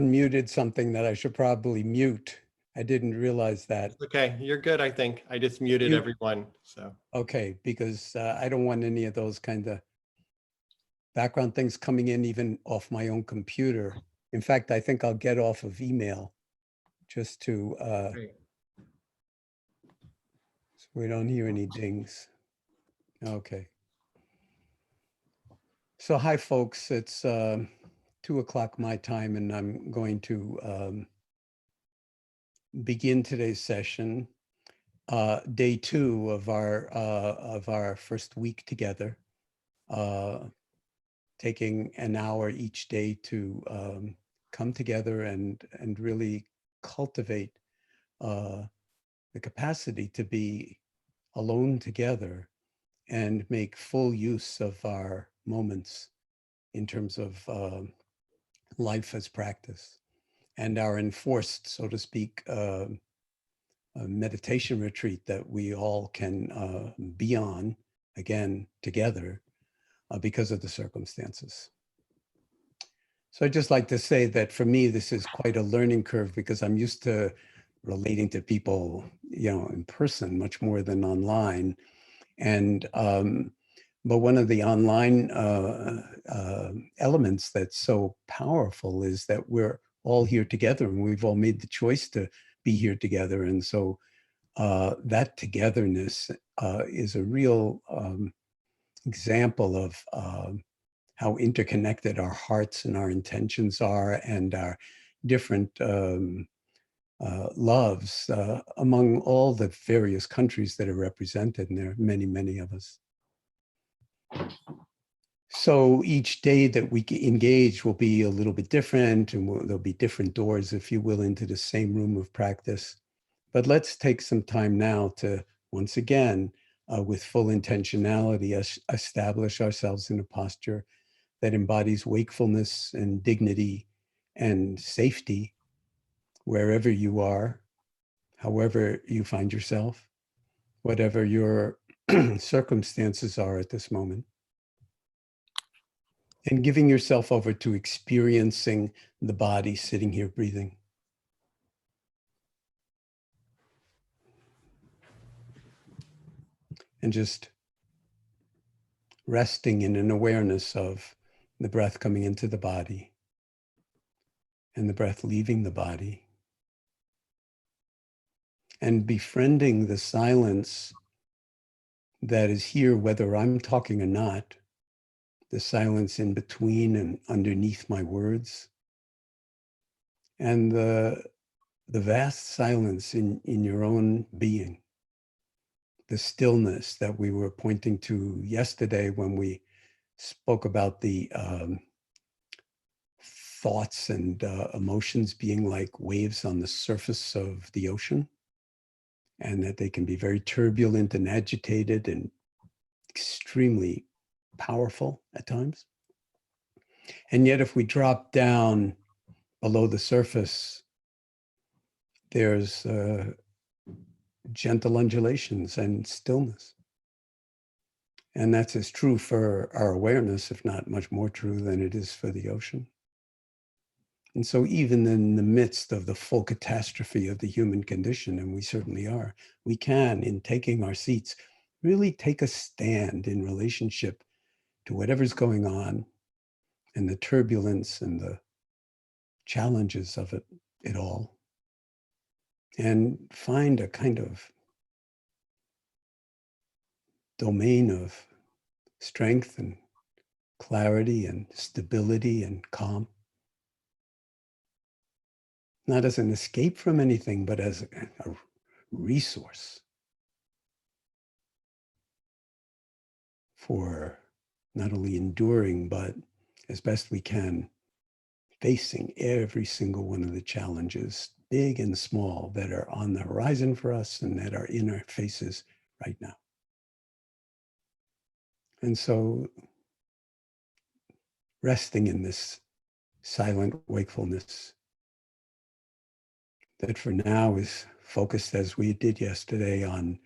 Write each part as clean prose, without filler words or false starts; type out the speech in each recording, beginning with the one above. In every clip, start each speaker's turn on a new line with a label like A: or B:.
A: unmuted something that I should probably mute. I didn't realize that.
B: Okay, you're good, I think. I just muted everyone, so.
A: Okay, because I don't want any of those kind of background things coming in even off my own computer. In fact, I think I'll get off of email just to,
B: Great.
A: so we don't hear any dings. Okay. So hi, folks. It's 2:00 my time, and I'm going to begin today's session, day 2 of our first week together, taking an hour each day to come together and really cultivate the capacity to be alone together and make full use of our moments in terms of life as practice, and our enforced, so to speak, meditation retreat that we all can be on again together because of the circumstances. So I'd just like to say that for me, this is quite a learning curve because I'm used to relating to people, in person much more than online. And but one of the online elements that's so powerful is that we're all here together, and we've all made the choice to be here together. And so that togetherness is a real example of how interconnected our hearts and our intentions are, and our different loves among all the various countries that are represented, and there are many, many of us. So each day that we engage will be a little bit different, and there'll be different doors, if you will, into the same room of practice. But let's take some time now to, once again, with full intentionality, establish ourselves in a posture that embodies wakefulness and dignity and safety wherever you are, however you find yourself, whatever your circumstances are at this moment. And giving yourself over to experiencing the body sitting here breathing. And just resting in an awareness of the breath coming into the body and the breath leaving the body. And befriending the silence that is here, whether I'm talking or not, the silence in between and underneath my words, and the vast silence in your own being, the stillness that we were pointing to yesterday when we spoke about the thoughts and emotions being like waves on the surface of the ocean, and that they can be very turbulent and agitated and extremely powerful at times. And yet, if we drop down below the surface, there's gentle undulations and stillness. And that's as true for our awareness, if not much more true than it is for the ocean. And so even in the midst of the full catastrophe of the human condition, and we certainly are, we can, in taking our seats, really take a stand in relationship to whatever's going on and the turbulence and the challenges of it all, and find a kind of domain of strength and clarity and stability and calm. Not as an escape from anything, but as a resource for not only enduring, but as best we can, facing every single one of the challenges, big and small, that are on the horizon for us and that are in our faces right now. And so resting in this silent wakefulness that for now is focused, as we did yesterday, on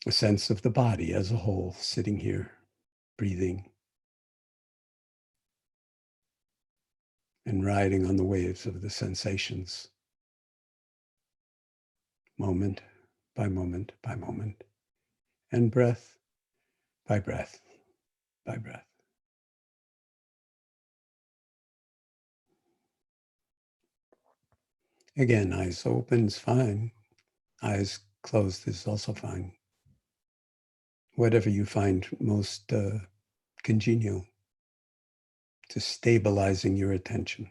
A: a sense of the body as a whole, sitting here, breathing, and riding on the waves of the sensations, moment by moment by moment, and breath by breath by breath. Again, eyes open is fine. Eyes closed is also fine. Whatever you find most congenial to stabilizing your attention.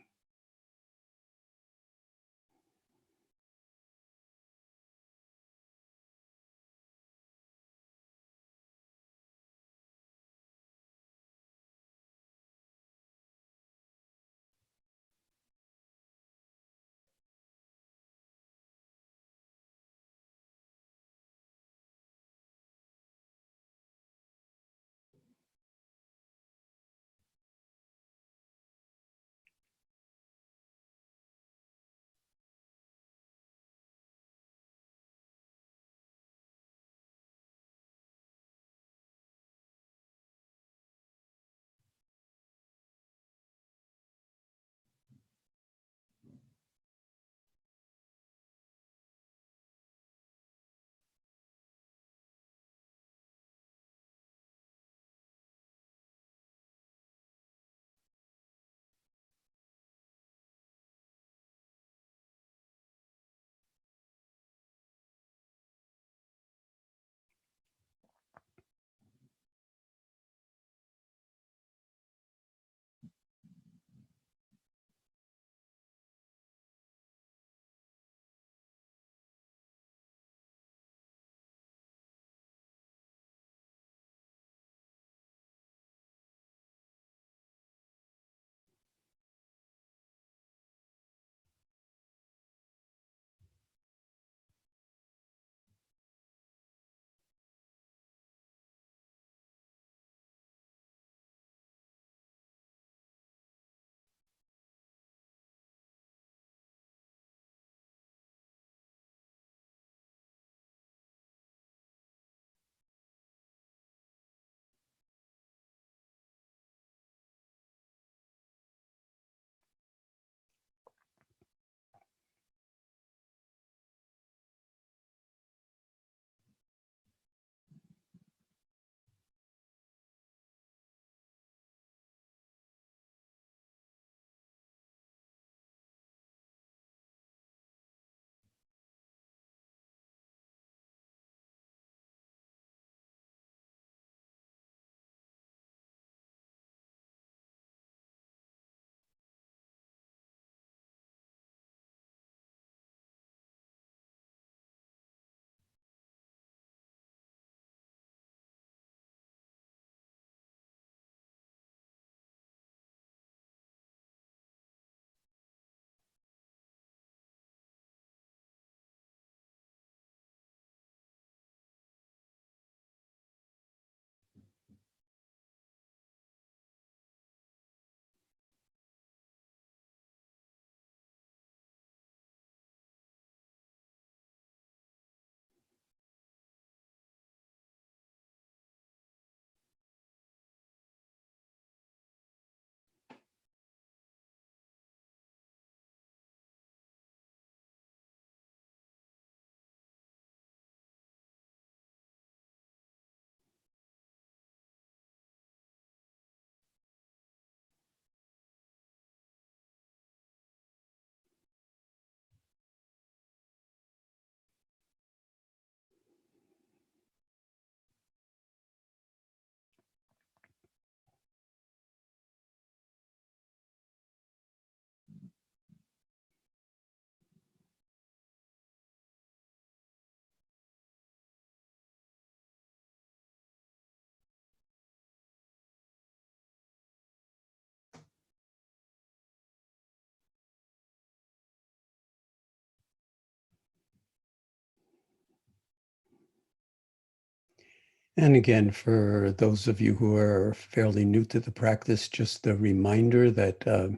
A: And again, for those of you who are fairly new to the practice, just a reminder that the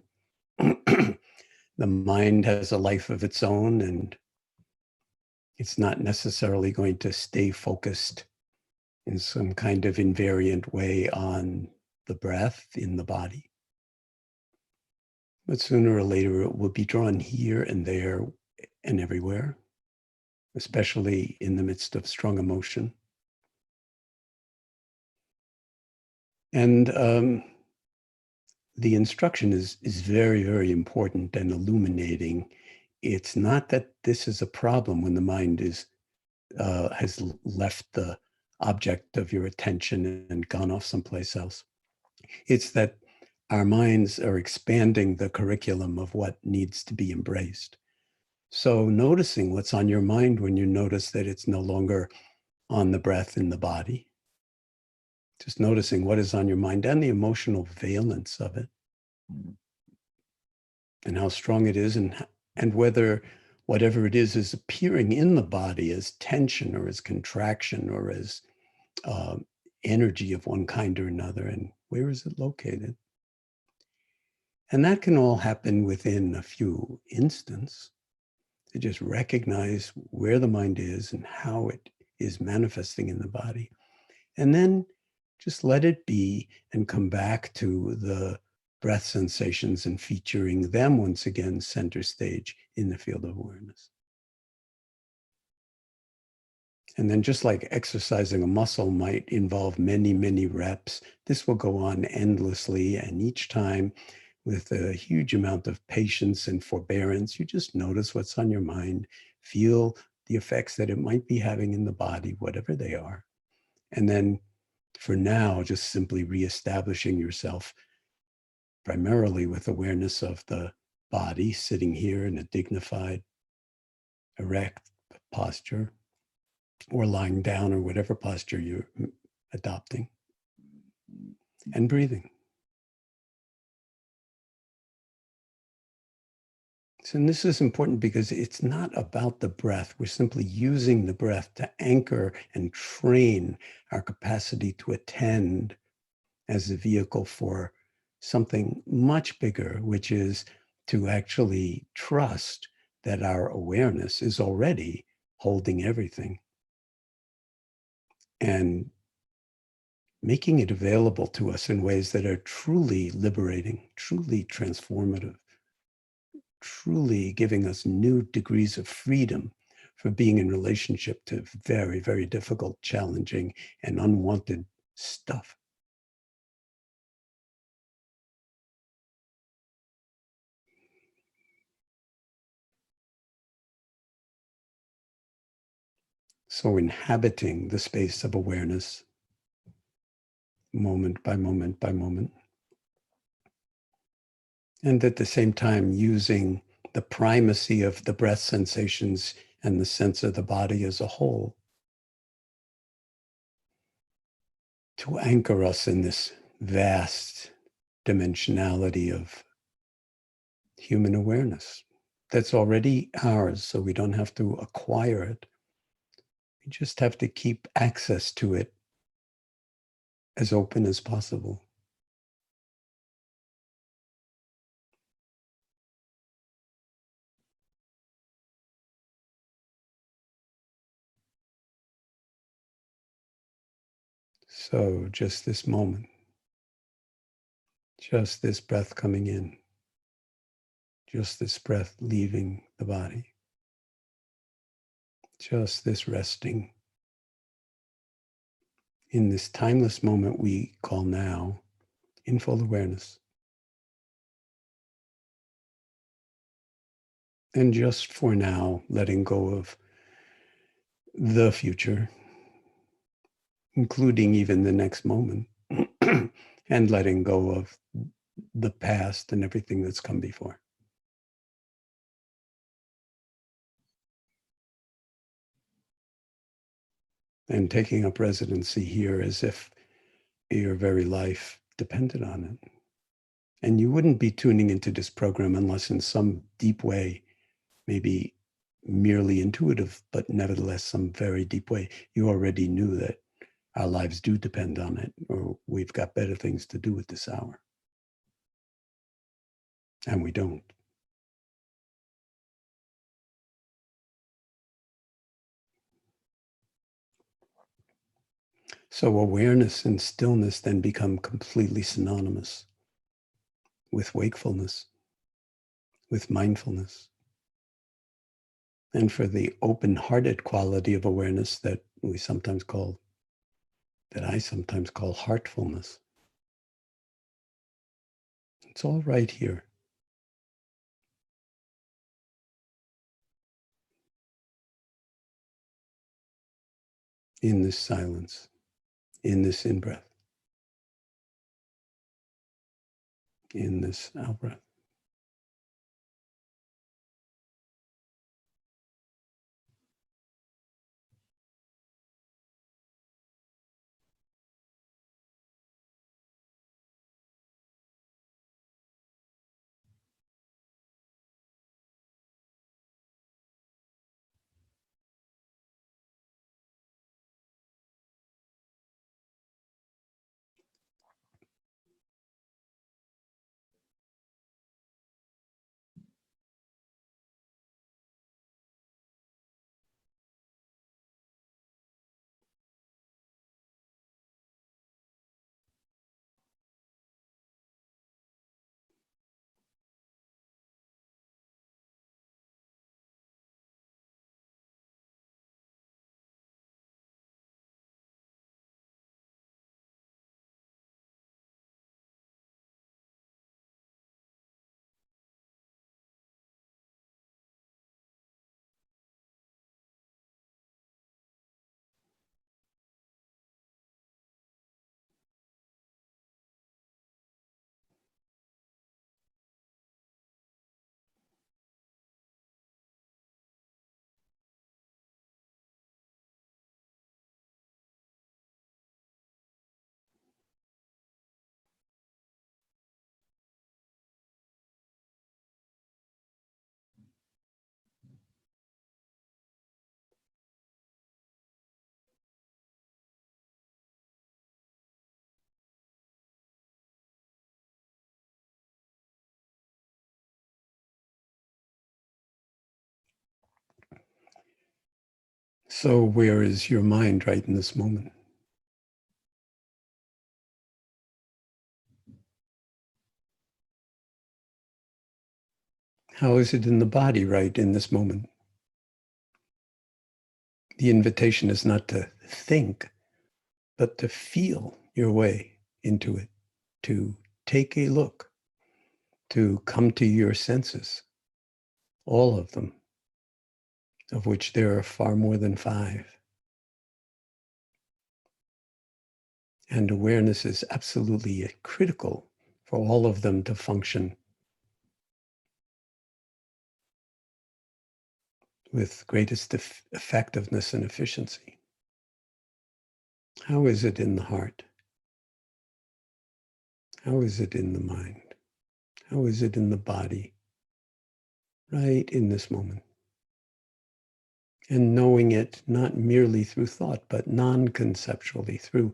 A: mind has a life of its own, and it's not necessarily going to stay focused in some kind of invariant way on the breath in the body. But sooner or later, it will be drawn here and there and everywhere, especially in the midst of strong emotion. And the instruction is very, very important and illuminating. It's not that this is a problem when the mind has left the object of your attention and gone off someplace else. It's that our minds are expanding the curriculum of what needs to be embraced. So noticing what's on your mind when you notice that it's no longer on the breath in the body, just noticing what is on your mind and the emotional valence of it and how strong it is, and whether whatever it is appearing in the body as tension or as contraction or as energy of one kind or another, and where is it located? And that can all happen within a few instants. To just recognize where the mind is and how it is manifesting in the body. And then just let it be and come back to the breath sensations and featuring them once again center stage in the field of awareness. And then just like exercising a muscle might involve many, many reps, this will go on endlessly. And each time with a huge amount of patience and forbearance, you just notice what's on your mind, feel the effects that it might be having in the body, whatever they are. And then for now, just simply reestablishing yourself primarily with awareness of the body, sitting here in a dignified, erect posture, or lying down, or whatever posture you're adopting, and breathing. So, and this is important because it's not about the breath. We're simply using the breath to anchor and train our capacity to attend as a vehicle for something much bigger, which is to actually trust that our awareness is already holding everything and making it available to us in ways that are truly liberating, truly transformative, truly giving us new degrees of freedom for being in relationship to very, very difficult, challenging, and unwanted stuff. So inhabiting the space of awareness, moment by moment by moment, and at the same time using the primacy of the breath sensations and the sense of the body as a whole to anchor us in this vast dimensionality of human awareness that's already ours, so we don't have to acquire it. We just have to keep access to it as open as possible. So just this moment, just this breath coming in, just this breath leaving the body, just this resting in this timeless moment we call now in full awareness. And just for now, letting go of the future, including even the next moment, and letting go of the past and everything that's come before. And taking up residency here as if your very life depended on it. And you wouldn't be tuning into this program unless in some deep way, maybe merely intuitive, but nevertheless some very deep way, you already knew that our lives do depend on it, or we've got better things to do at this hour. And we don't. So awareness and stillness then become completely synonymous with wakefulness. with mindfulness, and for the open-hearted quality of awareness that I sometimes call heartfulness. It's all right here. In this silence, in this in-breath, in this out-breath. So where is your mind right in this moment? How is it in the body right in this moment? The invitation is not to think, but to feel your way into it, to take a look, to come to your senses, all of them, of which there are far more than 5. And awareness is absolutely critical for all of them to function with greatest effectiveness and efficiency. How is it in the heart? How is it in the mind? How is it in the body? Right in this moment. And knowing it not merely through thought, but non-conceptually, through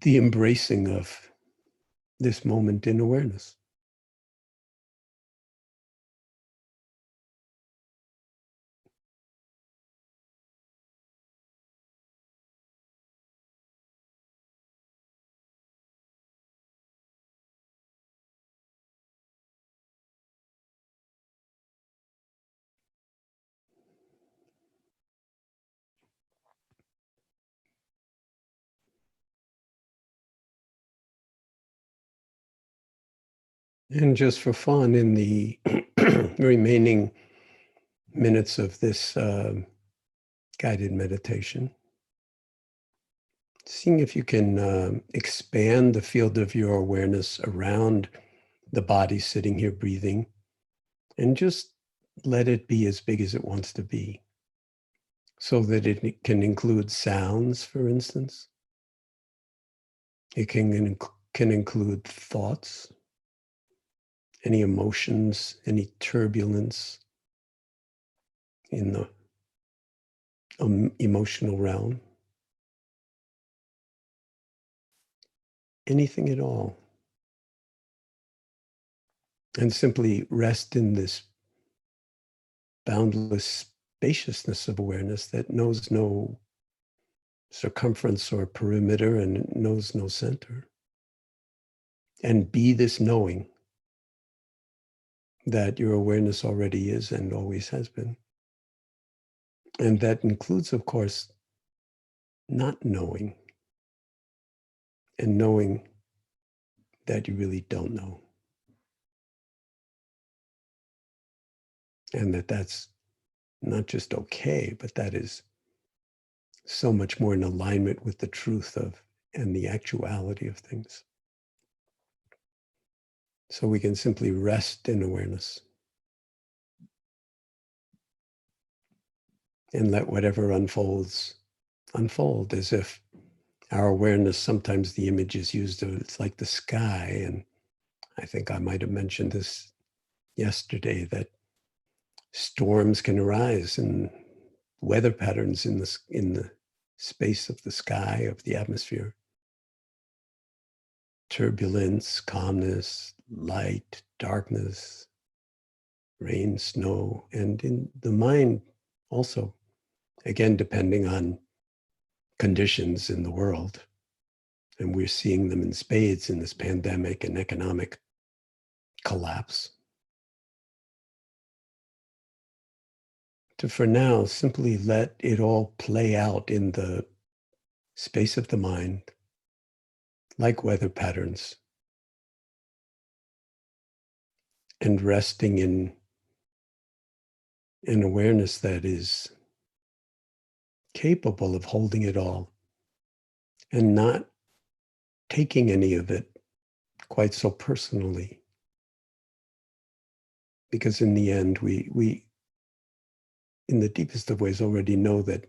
A: the embracing of this moment in awareness. And just for fun, in the remaining minutes of this guided meditation, seeing if you can expand the field of your awareness around the body sitting here breathing, and just let it be as big as it wants to be, so that it can include sounds, for instance. It can include thoughts, any emotions, any turbulence in the emotional realm, anything at all. And simply rest in this boundless spaciousness of awareness that knows no circumference or perimeter and knows no center. And be this knowing that your awareness already is and always has been. And that includes, of course, not knowing and knowing that you really don't know. And that that's not just okay, but that is so much more in alignment with the truth of and the actuality of things. So we can simply rest in awareness and let whatever unfolds unfold, as if our awareness, sometimes the image is used of it's like the sky. And I think I might have mentioned this yesterday, that storms can arise and weather patterns in the space of the sky, of the atmosphere. Turbulence, calmness, light, darkness, rain, snow, and in the mind also, again, depending on conditions in the world. And we're seeing them in spades in this pandemic and economic collapse. To, for now, simply let it all play out in the space of the mind, like weather patterns, and resting in an awareness that is capable of holding it all and not taking any of it quite so personally. Because in the end, we in the deepest of ways already know that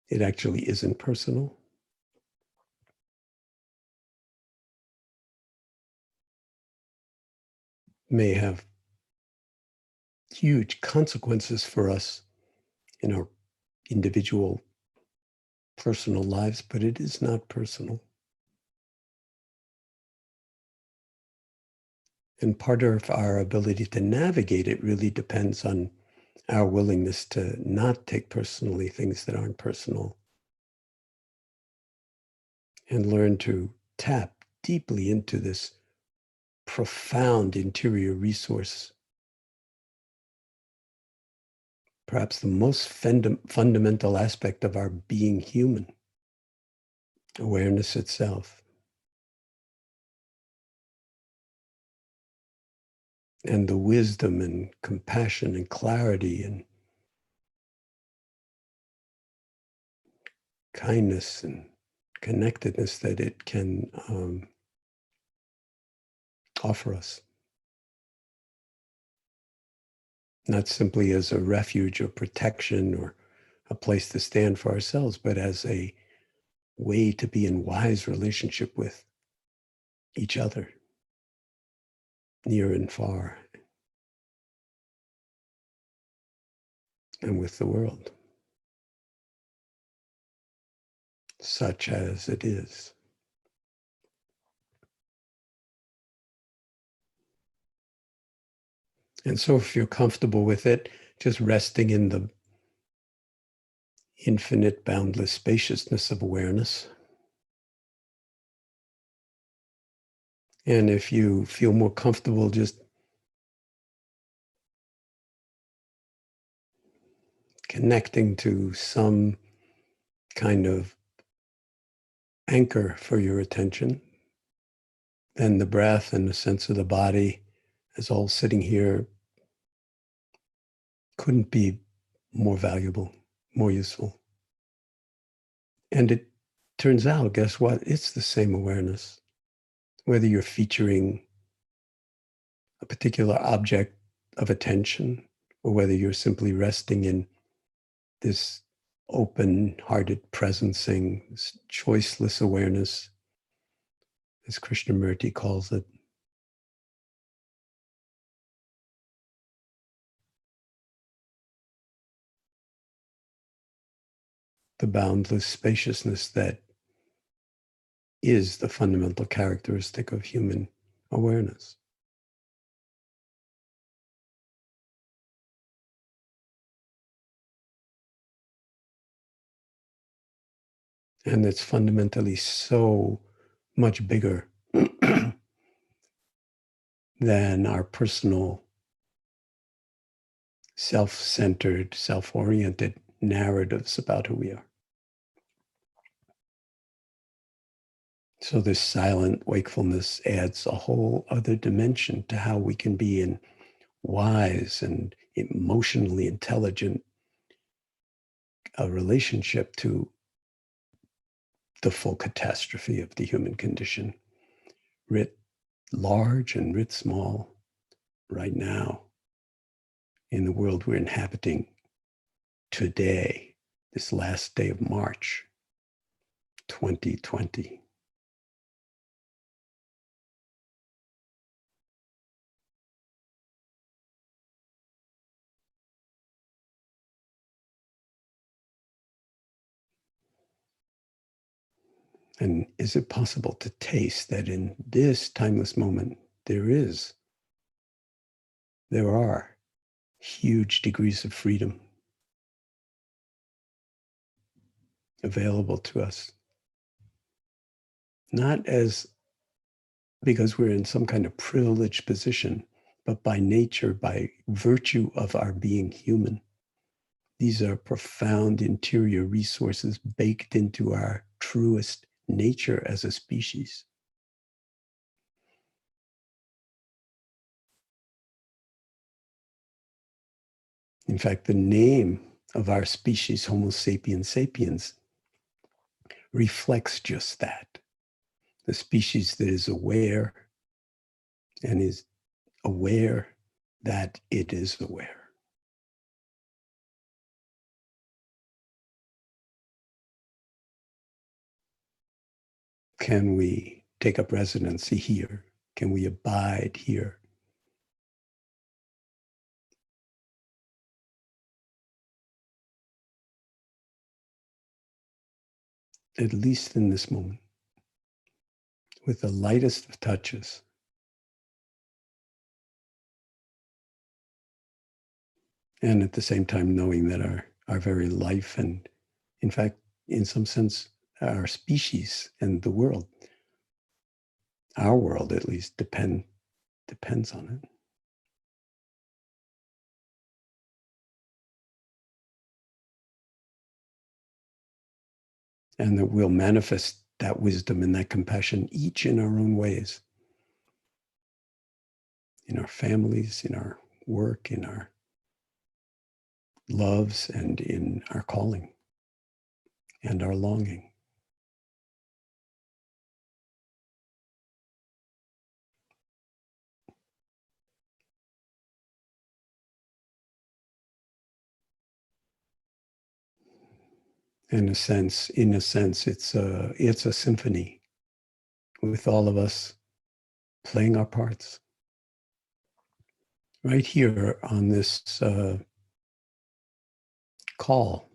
A: it actually isn't personal. May have huge consequences for us in our individual personal lives, but it is not personal. And part of our ability to navigate it really depends on our willingness to not take personally things that aren't personal, and learn to tap deeply into this profound interior resource, perhaps the most fundamental aspect of our being human, awareness itself. And the wisdom and compassion and clarity and kindness and connectedness that it can offer us. Not simply as a refuge or protection or a place to stand for ourselves, but as a way to be in wise relationship with each other, near and far, and with the world, such as it is. And so if you're comfortable with it, just resting in the infinite, boundless spaciousness of awareness. And if you feel more comfortable just connecting to some kind of anchor for your attention, then the breath and the sense of the body as all sitting here couldn't be more valuable, more useful. And it turns out, guess what? It's the same awareness. Whether you're featuring a particular object of attention, or whether you're simply resting in this open-hearted presencing, this choiceless awareness, as Krishnamurti calls it. The boundless spaciousness that is the fundamental characteristic of human awareness. And it's fundamentally so much bigger than our personal self-centered, self-oriented narratives about who we are. So this silent wakefulness adds a whole other dimension to how we can be in wise and emotionally intelligent a relationship to the full catastrophe of the human condition, writ large and writ small, right now, in the world we're inhabiting today, this last day of March, 2020. And is it possible to taste that in this timeless moment, there are huge degrees of freedom available to us? Not as because we're in some kind of privileged position, but by nature, by virtue of our being human. These are profound interior resources baked into our truest nature as a species. In fact, the name of our species, Homo sapiens sapiens, reflects just that. The species that is aware and is aware that it is aware. Can we take up residency here? Can we abide here? At least in this moment, with the lightest of touches. And at the same time, knowing that our very life and, in fact, in some sense, our species and the world, our world at least, depends on it. And that we'll manifest that wisdom and that compassion each in our own ways. In our families, in our work, in our loves, and in our calling and our longing. In a sense, it's a symphony with all of us playing our parts. Right here on this call,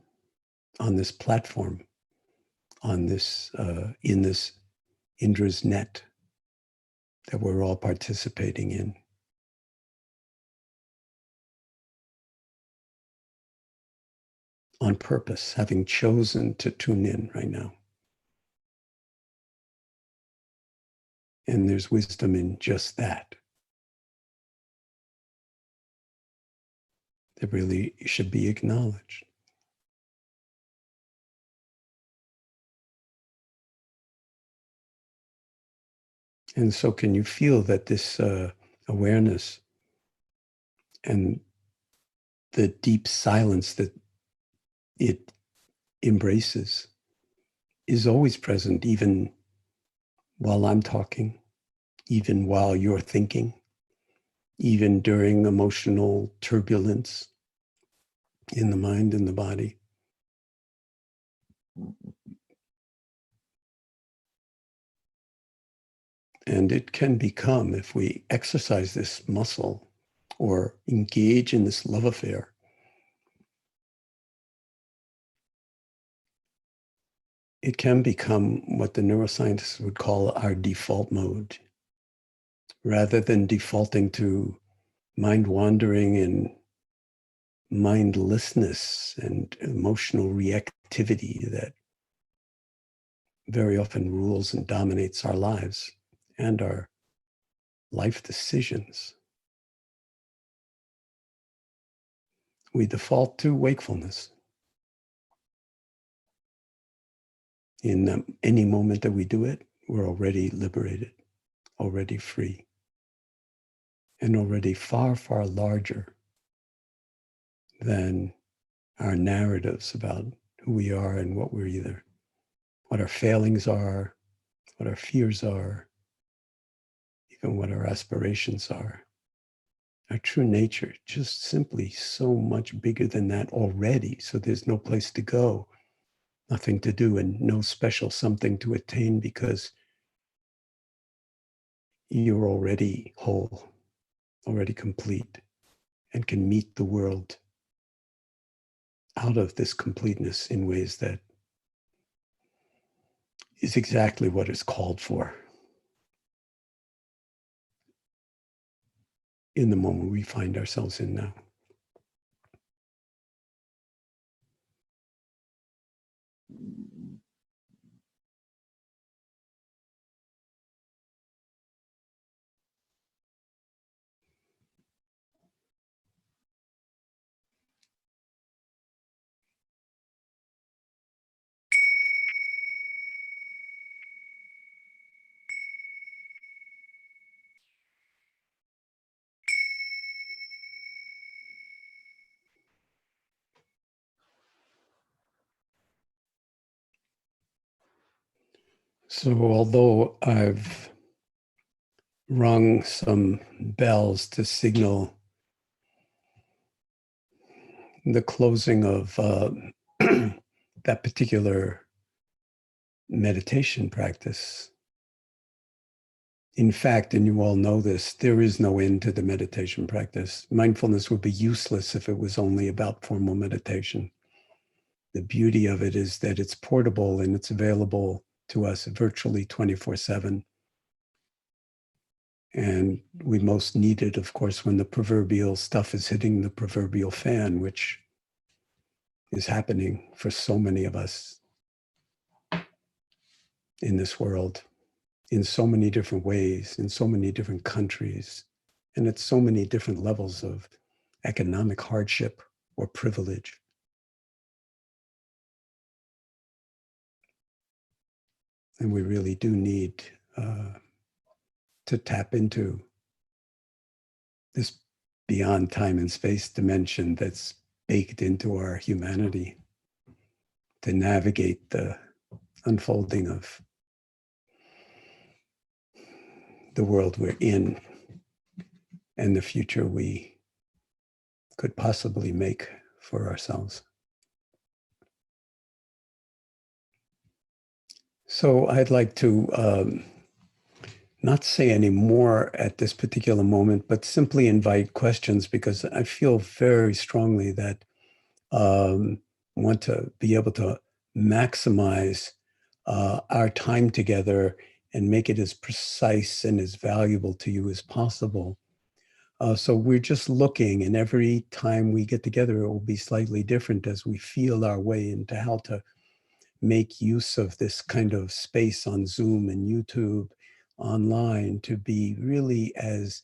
A: on this platform, on this in this Indra's net that we're all participating in. On purpose, having chosen to tune in right now. And there's wisdom in just that. That really should be acknowledged. And so can you feel that this awareness and the deep silence that it embraces is always present, even while I'm talking, even while you're thinking, even during emotional turbulence in the mind and the body. And it can become, if we exercise this muscle or engage in this love affair, it can become what the neuroscientists would call our default mode. Rather than defaulting to mind wandering and mindlessness and emotional reactivity that very often rules and dominates our lives and our life decisions. we default to wakefulness. In any moment that we do it, we're already liberated, already free, and already far, far larger than our narratives about who we are and what we're either, what our failings are, what our fears are, even what our aspirations are. Our true nature, just simply so much bigger than that already. So there's no place to go, nothing to do, and no special something to attain because you're already whole, already complete, and can meet the world out of this completeness in ways that is exactly what is called for in the moment we find ourselves in now. So although I've rung some bells to signal the closing of that particular meditation practice, in fact, and you all know this, there is no end to the meditation practice. Mindfulness would be useless if it was only about formal meditation. The beauty of it is that it's portable and it's available to us virtually 24/7. And we most need it, of course, when the proverbial stuff is hitting the proverbial fan, which is happening for so many of us in this world, in so many different ways, in so many different countries, and at so many different levels of economic hardship or privilege. And we really do need to tap into this beyond time and space dimension that's baked into our humanity to navigate the unfolding of the world we're in and the future we could possibly make for ourselves. So I'd like to not say any more at this particular moment, but simply invite questions because I feel very strongly that want to be able to maximize our time together and make it as precise and as valuable to you as possible. So we're just looking, and every time we get together, it will be slightly different as we feel our way into how to make use of this kind of space on Zoom and YouTube online to be really as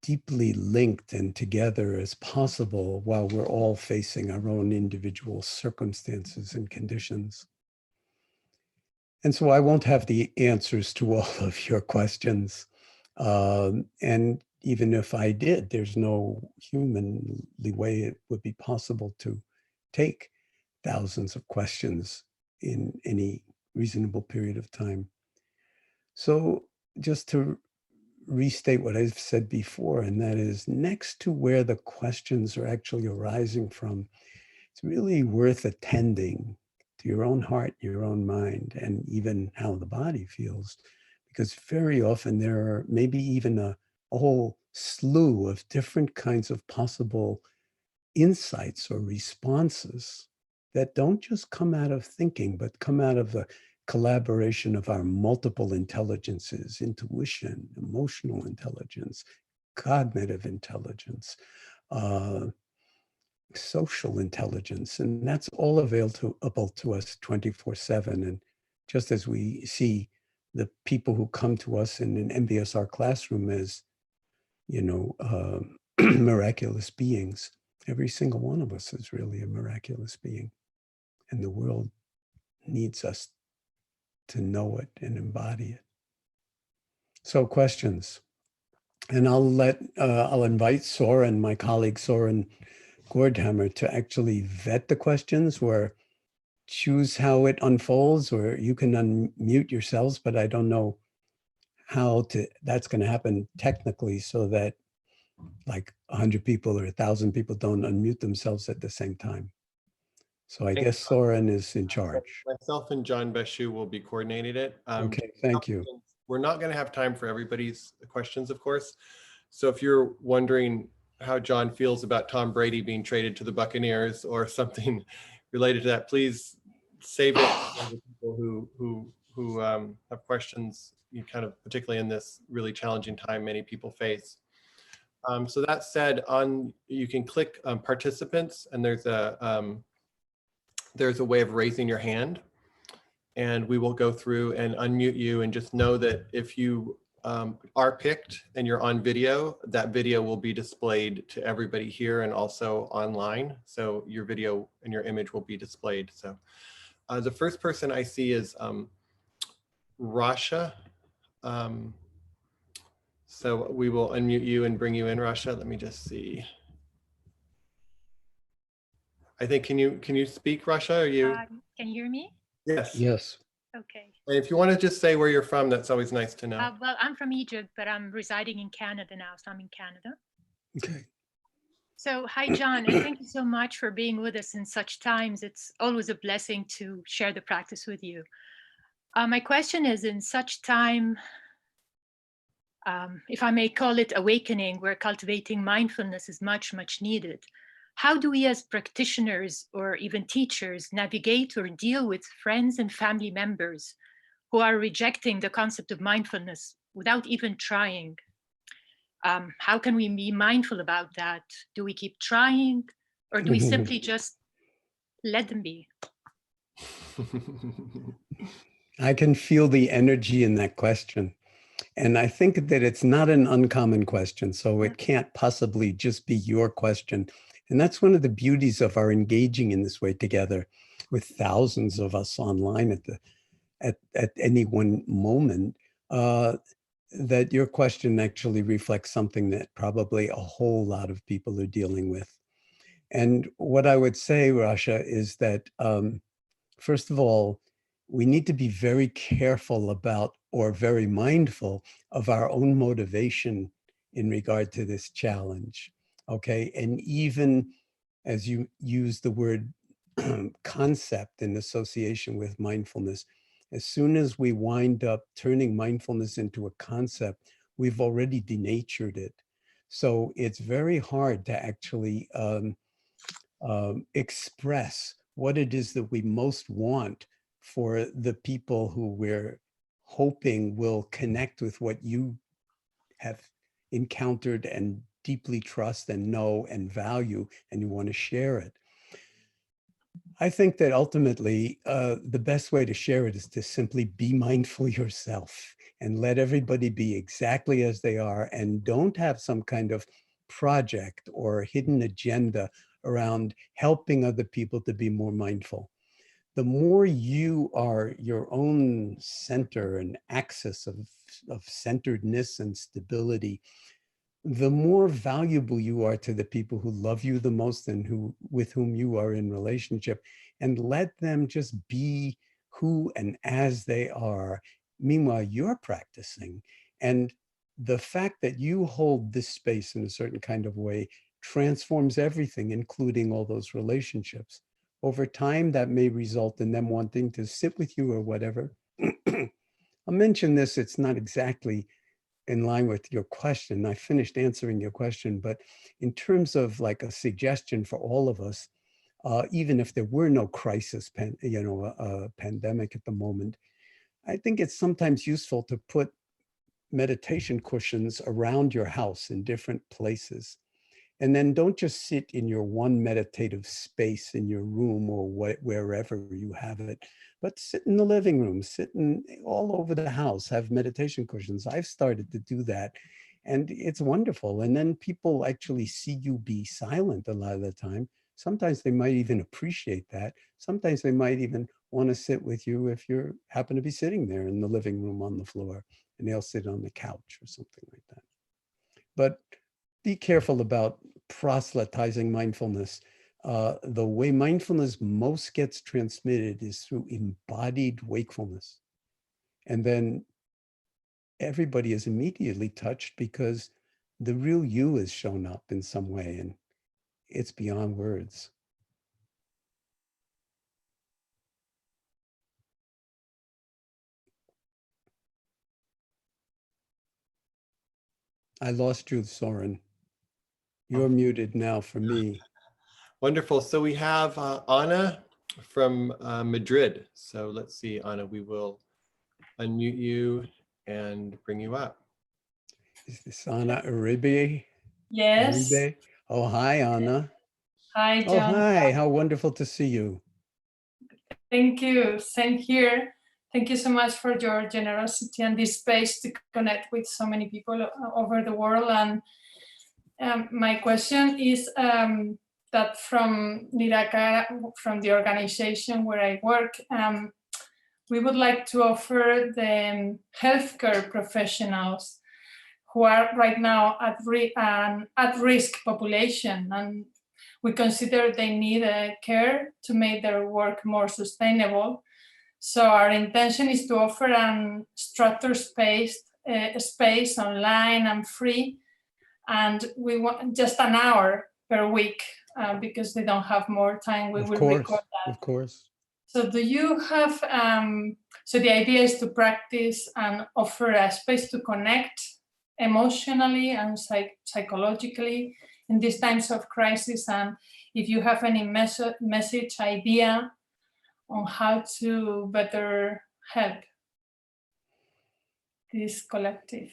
A: deeply linked and together as possible while we're all facing our own individual circumstances and conditions. And so I won't have the answers to all of your questions. And even if I did, there's no humanly way it would be possible to take thousands of questions in any reasonable period of time. So just to restate what I've said before, and that is next to where the questions are actually arising from, it's really worth attending to your own heart, your own mind, and even how the body feels. Because very often there are maybe even a whole slew of different kinds of possible insights or responses that don't just come out of thinking, but come out of the collaboration of our multiple intelligences, intuition, emotional intelligence, cognitive intelligence, social intelligence. And that's all available to us 24/7. And just as we see the people who come to us in an MBSR classroom as, miraculous beings. Every single one of us is really a miraculous being. And the world needs us to know it and embody it. So questions. And I'll invite Soren, my colleague Soren Gordhammer, to actually vet the questions, or choose how it unfolds, or you can unmute yourselves, but I don't know how that's going to happen technically, so that like 100 people or 1,000 people don't unmute themselves at the same time. So I guess Soren is in charge.
B: Myself and John Beshu will be coordinating it.
A: Okay, thank you.
B: We're not going to have time for everybody's questions, of course. So if you're wondering how John feels about Tom Brady being traded to the Buccaneers or something related to that, please save it for the people who have questions, particularly in this really challenging time many people face. So that said, you can click participants, and there's a way of raising your hand, and we will go through and unmute you. And just know that if you are picked and you're on video, that video will be displayed to everybody here and also online. So your video and your image will be displayed. So the first person I see is Rasha. So we will unmute you and bring you in, Rasha. Let me just see. I think, can you speak, Rasha? Are you?
C: Can you hear me?
B: Yes.
A: Yes.
C: Okay.
B: And if you want to just say where you're from, that's always nice to know.
C: Well, I'm from Egypt, but I'm residing in Canada now, so I'm in Canada.
A: Okay.
C: So hi, John, and thank you so much for being with us in such times. It's always a blessing to share the practice with you. My question is, in such time, if I may call it awakening, where cultivating mindfulness is much, much needed, how do we as practitioners or even teachers navigate or deal with friends and family members who are rejecting the concept of mindfulness without even trying? How can we be mindful about that? Do we keep trying, or do we simply just let them be?
A: I can feel the energy in that question. And I think that it's not an uncommon question, so it can't possibly just be your question. And that's one of the beauties of our engaging in this way together, with thousands of us online at any one moment, that your question actually reflects something that probably a whole lot of people are dealing with. And what I would say, Rasha, is that first of all, we need to be very careful about, or very mindful of, our own motivation in regard to this challenge. Okay. And even as you use the word concept in association with mindfulness, as soon as we wind up turning mindfulness into a concept, we've already denatured it. So it's very hard to actually express what it is that we most want for the people who we're hoping will connect with what you have encountered and deeply trust and know and value, and you want to share it. I think that ultimately the best way to share it is to simply be mindful yourself and let everybody be exactly as they are, and don't have some kind of project or hidden agenda around helping other people to be more mindful. The more you are your own center and axis of centeredness and stability, the more valuable you are to the people who love you the most and with whom you are in relationship, and let them just be who and as they are. Meanwhile, you're practicing. And the fact that you hold this space in a certain kind of way transforms everything, including all those relationships. Over time, that may result in them wanting to sit with you or whatever. I'll mention this, it's not exactly in line with your question. I finished answering your question, but in terms of like a suggestion for all of us, even if there were no crisis, pandemic at the moment, I think it's sometimes useful to put meditation cushions around your house in different places. And then don't just sit in your one meditative space in your room or wherever you have it, but sit in the living room, sit in all over the house, have meditation cushions. I've started to do that. And it's wonderful. And then people actually see you be silent a lot of the time. Sometimes they might even appreciate that. Sometimes they might even want to sit with you if you happen to be sitting there in the living room on the floor, and they'll sit on the couch or something like that. But be careful about proselytizing mindfulness. The way mindfulness most gets transmitted is through embodied wakefulness. And then everybody is immediately touched because the real you has shown up in some way, and it's beyond words. I lost you, Soren. You're muted now for me.
B: Wonderful. So we have Anna from Madrid. So let's see, Anna, we will unmute you and bring you up.
A: Is this Anna Uribe?
D: Yes.
A: Uribe? Oh, hi, Anna.
D: Hi,
A: Oh,
D: Jon.
A: hi. How wonderful to see you.
D: Thank you. Same here. Thank you so much for your generosity and this space to connect with so many people over the world. And my question is that from Nirakara, from the organization where I work, we would like to offer the healthcare professionals who are right now at-risk population, and we consider they need care to make their work more sustainable. So our intention is to offer a structured space online and free, and we want just an hour per week because they don't have more time. We will record that.
A: Of course.
D: So do you have, so the idea is to practice and offer a space to connect emotionally and psychologically in these times of crisis, and if you have any message idea on how to better help this collective,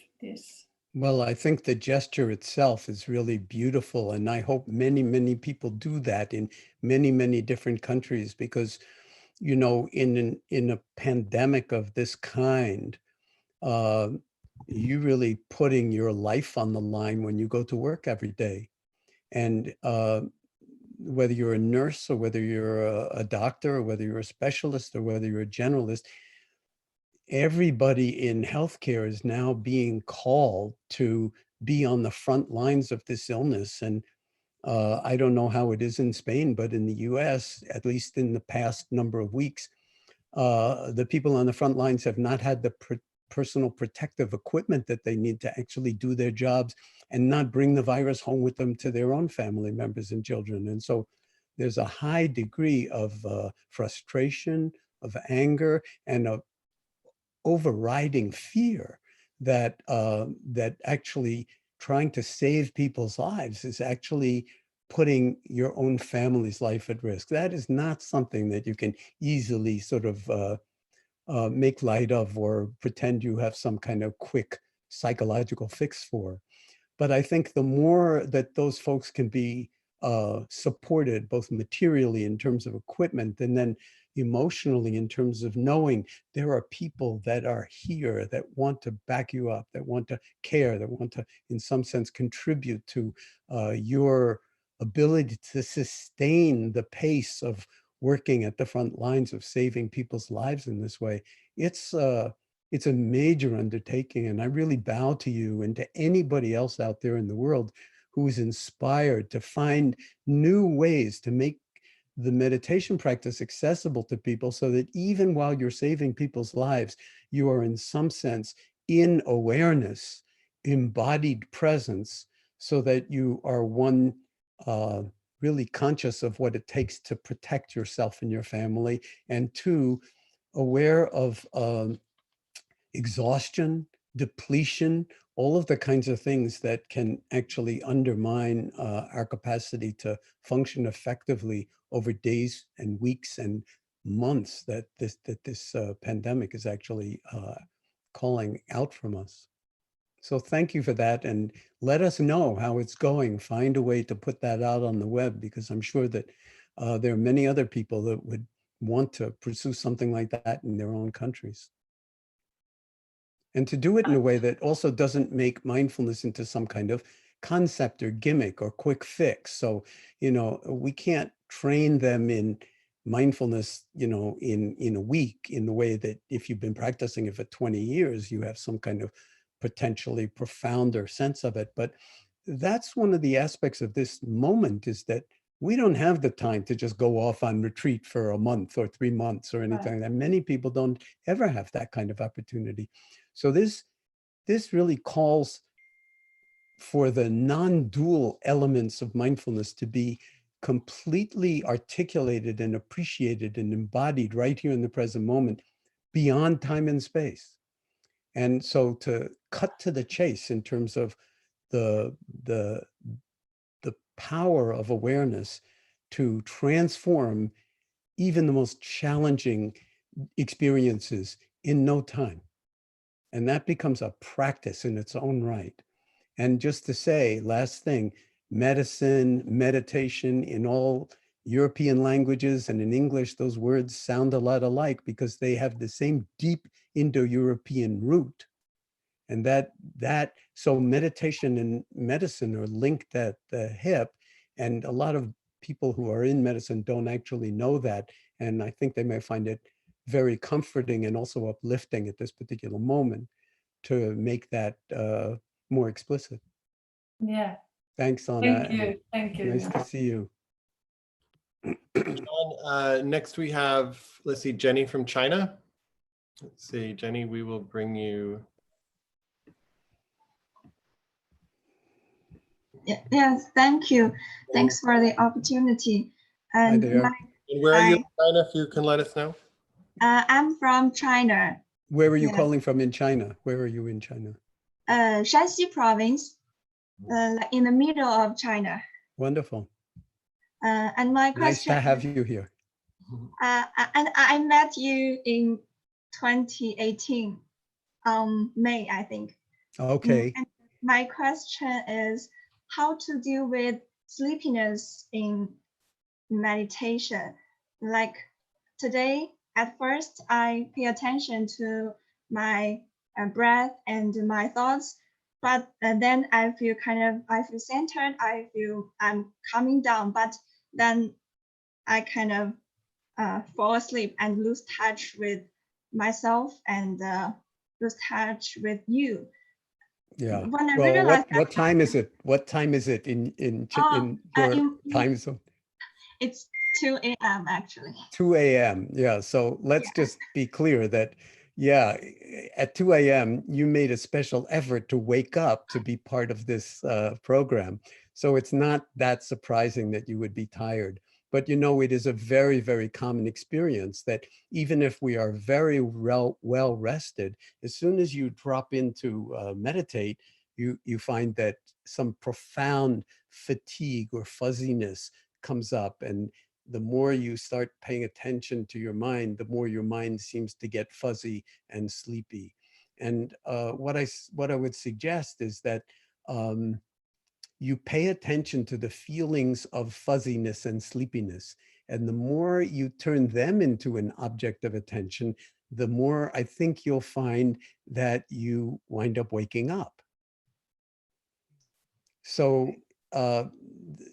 A: Well, I think the gesture itself is really beautiful, and I hope many, many people do that in many, many different countries, because, you know, in a pandemic of this kind, you really putting your life on the line when you go to work every day. And whether you're a nurse or whether you're a doctor or whether you're a specialist or whether you're a generalist, everybody in healthcare is now being called to be on the front lines of this illness. And I don't know how it is in Spain, but in the US, at least in the past number of weeks, the people on the front lines have not had the personal protective equipment that they need to actually do their jobs and not bring the virus home with them to their own family members and children. And so there's a high degree of frustration, of anger, and of overriding fear that that actually trying to save people's lives is actually putting your own family's life at risk. That is not something that you can easily sort of make light of or pretend you have some kind of quick psychological fix for. But I think the more that those folks can be supported, both materially in terms of equipment and then emotionally in terms of knowing there are people that are here that want to back you up, that want to care, that want to, in some sense, contribute to your ability to sustain the pace of working at the front lines of saving people's lives in this way. It's a major undertaking, and I really bow to you and to anybody else out there in the world who is inspired to find new ways to make the meditation practice accessible to people, so that even while you're saving people's lives, you are in some sense in awareness, embodied presence, so that you are one, really conscious of what it takes to protect yourself and your family, and two, aware of exhaustion, depletion, all of the kinds of things that can actually undermine our capacity to function effectively over days and weeks and months that this pandemic is actually calling out from us. So thank you for that, and let us know how it's going. Find a way to put that out on the web, because I'm sure that there are many other people that would want to pursue something like that in their own countries. And to do it in a way that also doesn't make mindfulness into some kind of concept or gimmick or quick fix. So, you know, we can't train them in mindfulness, you know, in a week, in the way that if you've been practicing it for 20 years, you have some kind of potentially profounder sense of it. But that's one of the aspects of this moment, is that we don't have the time to just go off on retreat for a month or 3 months or anything like that. Many people don't ever have that kind of opportunity. So this really calls for the non-dual elements of mindfulness to be completely articulated and appreciated and embodied right here in the present moment, beyond time and space. And so to cut to the chase in terms of the power of awareness to transform even the most challenging experiences in no time. And that becomes a practice in its own right. And just to say, last thing, medicine, meditation, in all European languages and in English, those words sound a lot alike because they have the same deep Indo-European root. And so meditation and medicine are linked at the hip. And a lot of people who are in medicine don't actually know that. And I think they may find it very comforting and also uplifting at this particular moment to make that more explicit.
D: Yeah.
A: Thanks, Anna.
D: Thank you. Thank you.
A: Nice to see you.
B: Jon, next we have, let's see, Jenny from China. Let's see, Jenny, we will bring you.
E: Yes, thank you. Thanks for the opportunity.
A: Hi there.
B: And where are you in China, if you can let us know?
E: I'm from China.
A: Where are you calling from in China? Where are you in China?
E: Shanxi province, in the middle of China.
A: Wonderful.
E: And my question.
A: Nice to have you here.
E: And I met you in 2018, May, I think.
A: Okay.
E: And my question is how to deal with sleepiness in meditation. Like today, at first, I pay attention to my breath and my thoughts, but then I feel centered. I feel I'm calming down, but then I kind of fall asleep and lose touch with myself and lose touch with you.
A: Yeah.
E: When I
A: Well,
E: realized
A: what time is it? What time is it in your time zone?
E: It's 2 a.m. actually.
A: 2 a.m. Yeah. So let's just be clear that, yeah, at 2 a.m. you made a special effort to wake up to be part of this program. So it's not that surprising that you would be tired. But, you know, it is a very, very common experience that even if we are very well rested, as soon as you drop into meditate, you find that some profound fatigue or fuzziness comes up. And the more you start paying attention to your mind, the more your mind seems to get fuzzy and sleepy. And what I would suggest is that you pay attention to the feelings of fuzziness and sleepiness. And the more you turn them into an object of attention, the more I think you'll find that you wind up waking up. So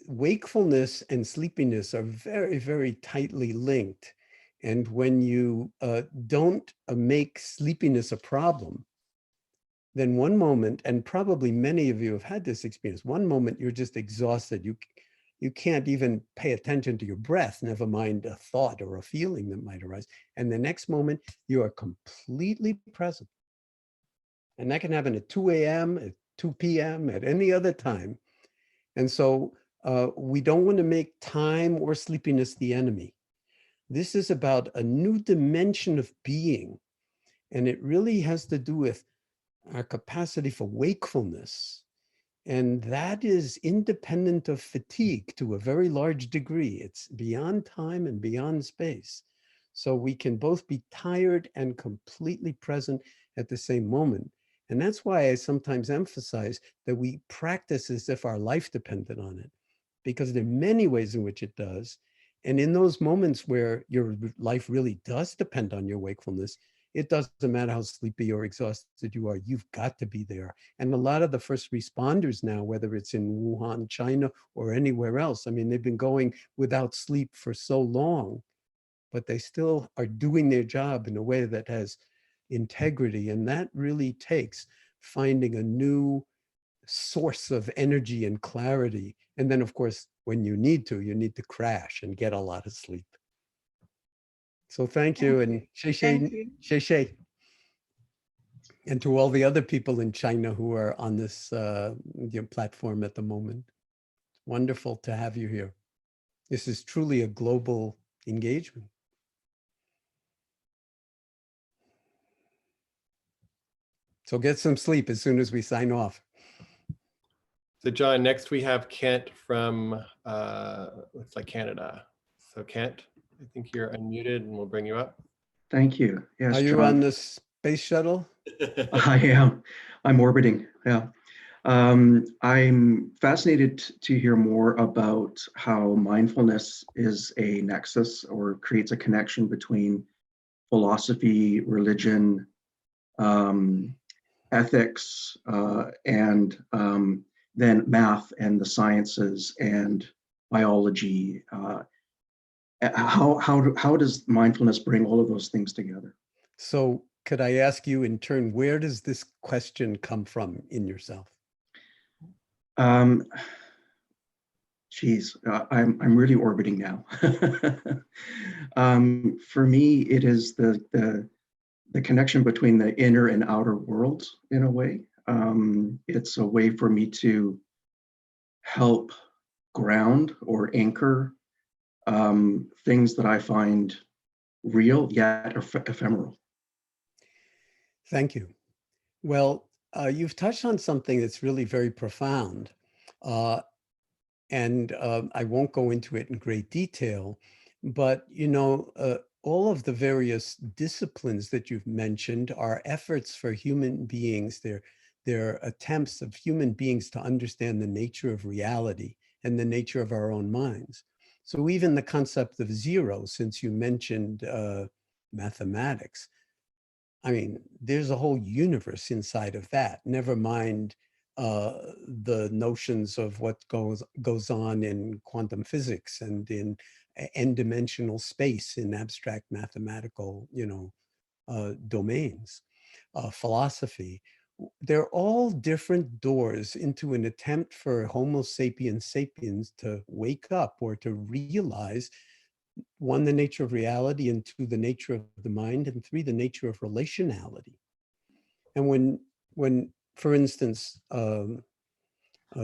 A: wakefulness and sleepiness are very, very tightly linked. And when you don't make sleepiness a problem, then one moment, and probably many of you have had this experience, one moment you're just exhausted. You can't even pay attention to your breath, never mind a thought or a feeling that might arise. And the next moment, you are completely present. And that can happen at 2 a.m., at 2 p.m., at any other time. And so we don't want to make time or sleepiness the enemy. This is about a new dimension of being. And it really has to do with our capacity for wakefulness. And that is independent of fatigue to a very large degree. It's beyond time and beyond space. So we can both be tired and completely present at the same moment. And that's why I sometimes emphasize that we practice as if our life depended on it, because there are many ways in which it does. And in those moments where your life really does depend on your wakefulness, It doesn't matter how sleepy or exhausted you are, you've got to be there. And a lot of the first responders now, whether it's in Wuhan, China, or anywhere else, I mean, they've been going without sleep for so long, but they still are doing their job in a way that has integrity. And that really takes finding a new source of energy and clarity. And then, of course, when you need to crash and get a lot of sleep. So thank you, and
E: Thank you.
A: Shei. And to all the other people in China who are on this platform at the moment. Wonderful to have you here. This is truly a global engagement. So get some sleep as soon as we sign off.
B: So Jon, next we have Kent from, looks like Canada. So Kent, I think you're unmuted and we'll bring you up.
F: Thank you. Yes,
A: Are you
F: Jon.
A: on the space shuttle?
F: I am. I'm orbiting. Yeah. I'm fascinated to hear more about how mindfulness is a nexus or creates a connection between philosophy, religion, ethics, and then math and the sciences and biology. How does mindfulness bring all of those things together?
A: So could I ask you in turn, where does this question come from in yourself?
F: Geez, I'm really orbiting now. For me, it is the connection between the inner and outer worlds in a way. It's a way for me to help ground or anchor things that I find real yet ephemeral.
A: Thank you. Well, you've touched on something that's really very profound. And I won't go into it in great detail, but all of the various disciplines that you've mentioned are efforts for human beings. They're attempts of human beings to understand the nature of reality and the nature of our own minds. So even the concept of zero, since you mentioned mathematics, I mean, there's a whole universe inside of that, never mind the notions of what goes on in quantum physics and in n-dimensional space in abstract mathematical, domains, philosophy. They're all different doors into an attempt for Homo sapiens sapiens to wake up or to realize, one, the nature of reality, and two, the nature of the mind, and three, the nature of relationality. And when for instance,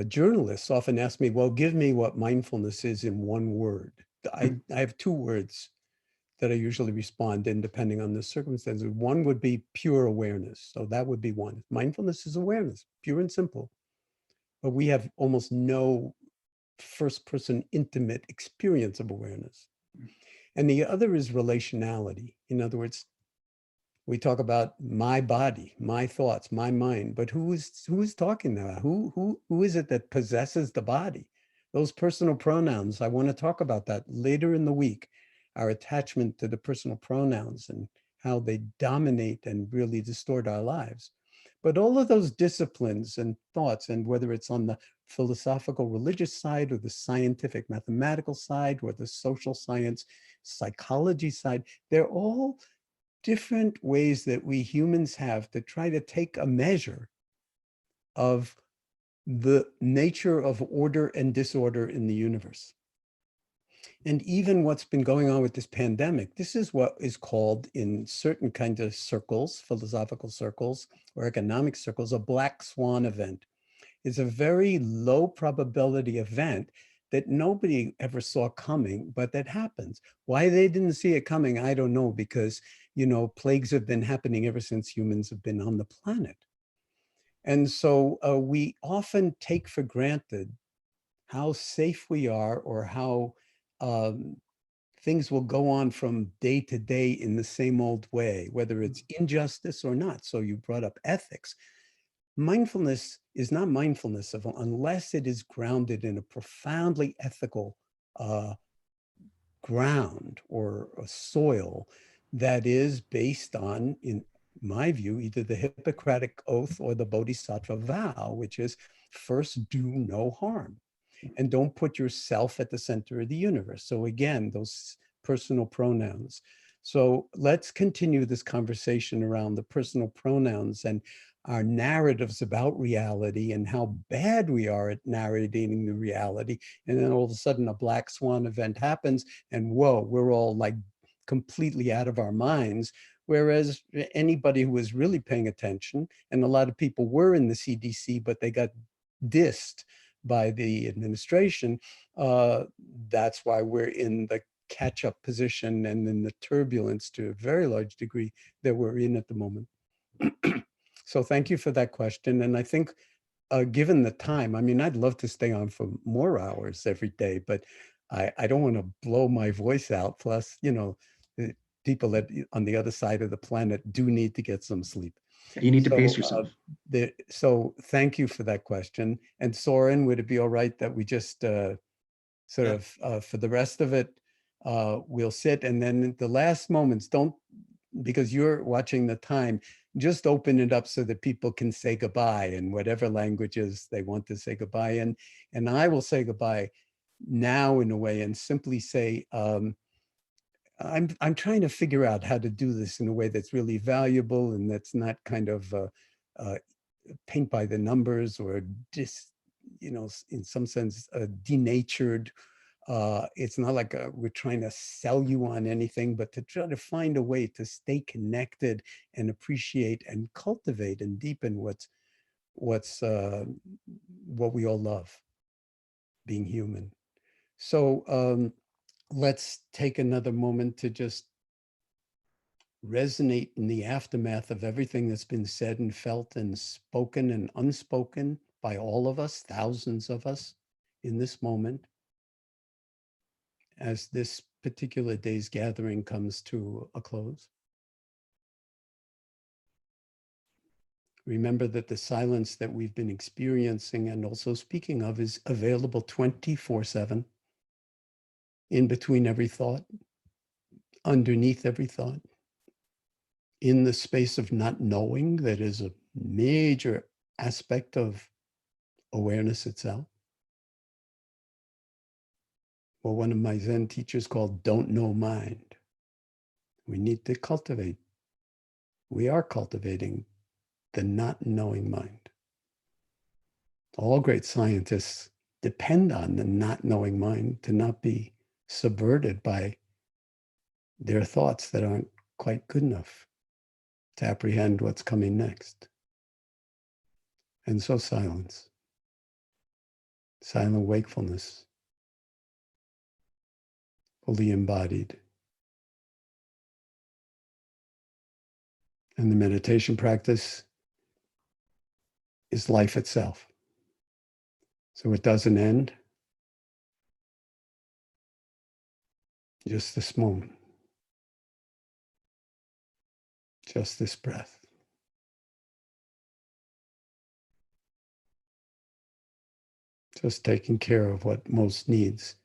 A: journalists often ask me, well, give me what mindfulness is in one word. I have two words that I usually respond in depending on the circumstances. One would be pure awareness. So that would be one. Mindfulness is awareness, pure and simple. But we have almost no first-person intimate experience of awareness. And the other is relationality. In other words, we talk about my body, my thoughts, my mind, but who is talking about? Who is it that possesses the body? Those personal pronouns, I want to talk about that later in the week, our attachment to the personal pronouns and how they dominate and really distort our lives. But all of those disciplines and thoughts, and whether it's on the philosophical religious side or the scientific mathematical side or the social science psychology side, they're all different ways that we humans have to try to take a measure of the nature of order and disorder in the universe. And even what's been going on with this pandemic, this is what is called in certain kinds of circles, philosophical circles or economic circles, a black swan event. It's a very low probability event that nobody ever saw coming, but that happens. Why they didn't see it coming, I don't know, because, plagues have been happening ever since humans have been on the planet. And so we often take for granted how safe we are or how things will go on from day to day in the same old way, whether it's injustice or not. So you brought up ethics. Mindfulness is not mindfulness unless it is grounded in a profoundly ethical ground or a soil that is based on, in my view, either the Hippocratic Oath or the Bodhisattva vow, which is first do no harm and don't put yourself at the center of the universe. So again, those personal pronouns. So let's continue this conversation around the personal pronouns and our narratives about reality and how bad we are at narrating the reality. And then all of a sudden a black swan event happens and whoa, we're all like completely out of our minds. Whereas anybody who was really paying attention, and a lot of people were in the CDC, but they got dissed by the administration, that's why we're in the catch-up position and in the turbulence to a very large degree that we're in at the moment. So thank you for that question. And I think given the time, I mean, I'd love to stay on for more hours every day, but I don't want to blow my voice out. Plus, you know, people on the other side of the planet do need to get some sleep.
F: You need to pace yourself.
A: So thank you for that question. And Soren, would it be all right that we just sort of, for the rest of it, we'll sit, and then the last moments, don't, because you're watching the time, just open it up so that people can say goodbye in whatever languages they want to say goodbye in. And I will say goodbye now in a way and simply say, I'm trying to figure out how to do this in a way that's really valuable and that's not kind of paint by the numbers or just, you know, in some sense denatured. It's not like we're trying to sell you on anything, but to try to find a way to stay connected and appreciate and cultivate and deepen what we all love, being human. So let's take another moment to just resonate in the aftermath of everything that's been said and felt and spoken and unspoken by all of us, thousands of us in this moment, as this particular day's gathering comes to a close. Remember that the silence that we've been experiencing and also speaking of is available 24/7, in between every thought, underneath every thought, in the space of not knowing that is a major aspect of awareness itself. What one of my Zen teachers called don't know mind. We need to cultivate. We are cultivating the not knowing mind. All great scientists depend on the not knowing mind to not be subverted by their thoughts that aren't quite good enough to apprehend what's coming next. And so silence, silent wakefulness, fully embodied. And the meditation practice is life itself. So it doesn't end. Just this moment. Just this breath. Just taking care of what most needs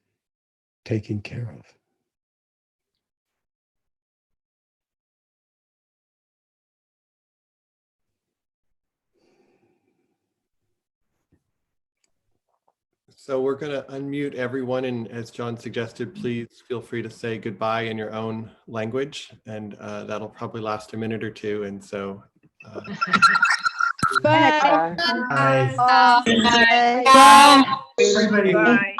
A: taking care of.
B: So we're going to unmute everyone, and as Jon suggested, please feel free to say goodbye in your own language, and that'll probably last a minute or two. And so
G: Bye.
H: Bye.
G: Bye.
H: Everybody.
G: Bye.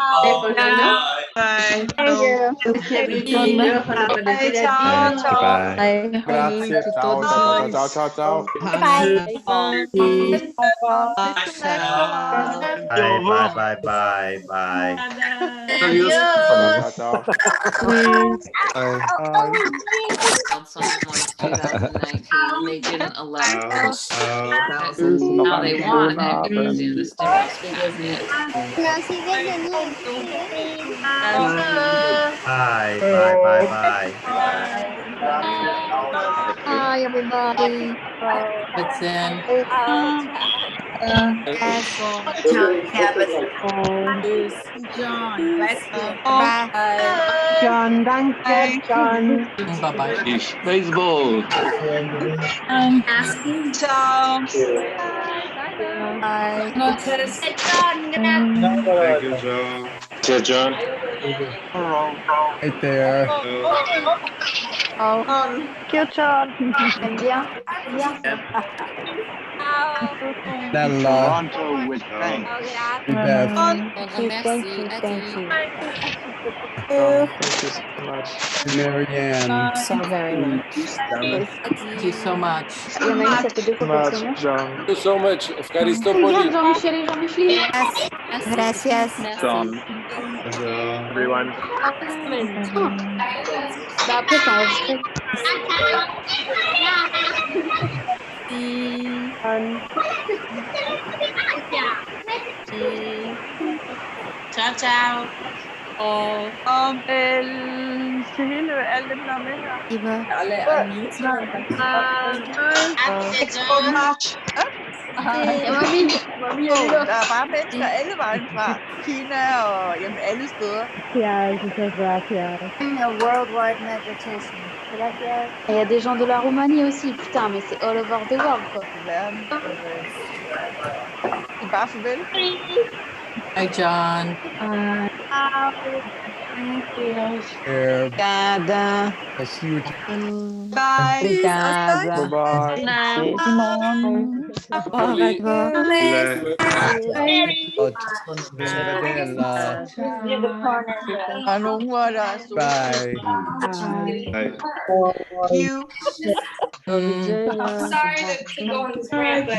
H: Bye.
G: Thank you.
H: Bye,
G: Ciao, ciao.
H: Bye.
I: Grazie, ciao, ciao, ciao, ciao, ciao.
G: Bye.
I: Bye, bye, bye.
H: Adios.
I: Ciao, ciao.
J: Someone 2019, they didn't elect us. Now they want it because the stimulus package.
I: Bye, bye, bye.
G: Hi, everybody.
J: It's in.
G: Jon Kabat-Zinn. Jon, bless you. Bye.
H: Jon, danke, Jon.
J: Bye-bye.
I: Baseball.
G: Asking Jon.
D: Buenas noches.
I: Thank you, John. Cheers, John.
A: Right there.
H: Thank you, Jon.
A: Nella,
I: Toronto with thanks.
A: Beth,
J: Merci, Adi.
K: Thank you so much.
A: Marianne,
L: So very much.
J: Thank you so much.
K: So much, John.
B: Thank you so much. Ευχαριστώ πολύ.
G: Gracias.
I: John.
K: Everyone.
G: Ciao, ciao.
H: Til hele alle dem, der er med her. Der er bare mennesker alle vejen fra. Kina og jamen, alle steder.
L: Worldwide meditation.
M: Il y a des gens de la Roumanie aussi, putain, mais c'est all over the world, quoi.
H: Verden. Bare farvel.
J: Hi, John.
A: there.
H: Obrigada.
A: I'll see you.
H: Bye.
K: Bye bye.
A: Bella.
H: Der er nogen, hvor der er store.
A: Bye.
H: You.
D: Sorry that to go on this rant, but